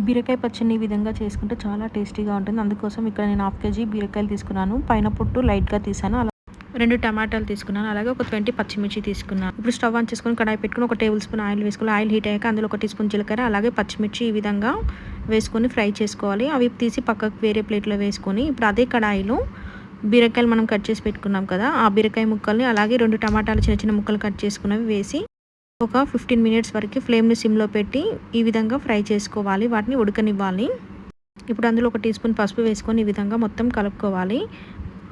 బీరకాయ పచ్చడిని ఈ విధంగా చేసుకుంటే చాలా టేస్టీగా ఉంటుంది. అందుకోసం ఇక్కడ నేను 1/2 కేజీ బీరకాయలు తీసుకున్నాను. పైన పొట్టు లైట్‌గా తీసాను. 2 టమాటాలు తీసుకున్నాను. అలాగే ఒక 20 పచ్చిమిర్చి తీసుకున్నాను. ఇప్పుడు స్టవ్ ఆన్ చేసుకొని కడాయి పెట్టుకొని ఒక టేబుల్ స్పూన్ ఆయిల్ వేసుకోవాలి. ఆయిల్ హీట్ అయ్యాక అందులో ఒక టీ స్పూన్ జీలకర్ర అలాగే పచ్చిమిర్చి ఈ విధంగా వేసుకొని ఫ్రై చేసుకోవాలి. అవి తీసి పక్కకు వేరే ప్లేట్లో వేసుకొని ఇప్పుడు అదే కడాయిలో బీరకాయలు మనం కట్ చేసి పెట్టుకున్నాం కదా, ఆ బీరకాయ ముక్కల్ని అలాగే 2 టమాటాలు చిన్న చిన్న ముక్కలు కట్ చేసుకున్నవి వేసి ఒక 15 మినిట్స్ వరకు ఫ్లేమ్ని సిమ్లో పెట్టి ఈ విధంగా ఫ్రై చేసుకోవాలి. వాటిని ఉడకనివ్వాలి. ఇప్పుడు అందులో ఒక టీ స్పూన్ పసుపు వేసుకొని ఈ విధంగా మొత్తం కలుపుకోవాలి.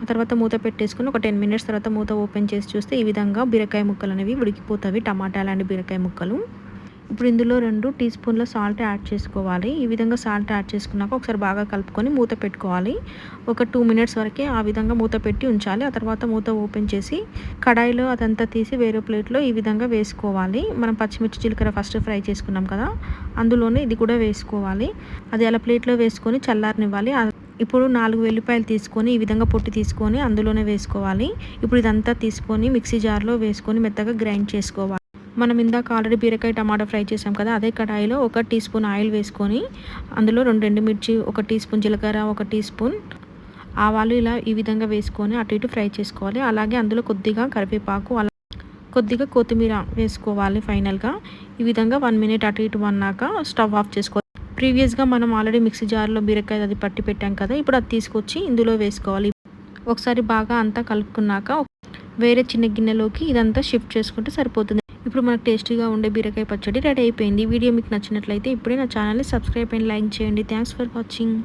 ఆ తర్వాత మూత పెట్టేసుకొని ఒక 10 మినిట్స్ తర్వాత మూత ఓపెన్ చేసి చూస్తే ఈ విధంగా బీరకాయ ముక్కలు అనేవి ఉడికిపోతాయి. టమాటాలు అండ్ బీరకాయ ముక్కలు. ఇప్పుడు ఇందులో 2 టీ స్పూన్ల సాల్ట్ యాడ్ చేసుకోవాలి. ఈ విధంగా సాల్ట్ యాడ్ చేసుకున్నాక ఒకసారి బాగా కలుపుకొని మూత పెట్టుకోవాలి. ఒక 2 మినిట్స్ వరకే ఆ విధంగా మూత పెట్టి ఉంచాలి. ఆ తర్వాత మూత ఓపెన్ చేసి కడాయిలో అదంతా తీసి వేరే ప్లేట్లో ఈ విధంగా వేసుకోవాలి. మనం పచ్చిమిర్చి జీలకర్ర ఫస్ట్ ఫ్రై చేసుకున్నాం కదా, అందులోనే ఇది కూడా వేసుకోవాలి. అది అలా ప్లేట్లో వేసుకొని చల్లారనివ్వాలి. ఇప్పుడు 4 వెల్లిపాయలు తీసుకొని ఈ విధంగా పొట్టు తీసుకొని అందులోనే వేసుకోవాలి. ఇప్పుడు ఇదంతా తీసుకొని మిక్సీ జార్లో వేసుకొని మెత్తగా గ్రైండ్ చేసుకోవాలి. మనం ఇందాక ఆల్రెడీ బీరకాయ టమాటా ఫ్రై చేసాం కదా, అదే కడాయిలో ఒక టీ స్పూన్ ఆయిల్ వేసుకొని అందులో 2 ఎండుమిర్చి, ఒక టీ స్పూన్ జీలకర్ర, ఒక టీ స్పూన్ ఆవాలు ఇలా ఈ విధంగా వేసుకొని అటు ఇటు ఫ్రై చేసుకోవాలి. అలాగే అందులో కొద్దిగా కరివేపాకు కొద్దిగా కొత్తిమీర వేసుకోవాలి. ఫైనల్గా ఈ విధంగా 1 మినిట్ అటు ఇటు అన్నాక స్టవ్ ఆఫ్ చేసుకోవాలి. ప్రీవియస్గా మనం ఆల్రెడీ మిక్సీ జార్లో బీరకాయ అది పట్టి పెట్టాం కదా, ఇప్పుడు అది తీసుకొచ్చి ఇందులో వేసుకోవాలి. ఒకసారి బాగా అంతా కలుపుకున్నాక వేరే చిన్న గిన్నెలోకి ఇదంతా షిఫ్ట్ చేసుకుంటే సరిపోతుంది. ఇప్పుడు మనకు టేస్టీగా ఉండే బీరకాయ పచ్చడి రెడీ అయిపోయింది. వీడియో మీకు నచ్చినట్లయితే ఇప్పుడే నా ఛానల్ని సబ్స్క్రైబ్ అండ్ లైక్ చేయండి. Thanks for watching.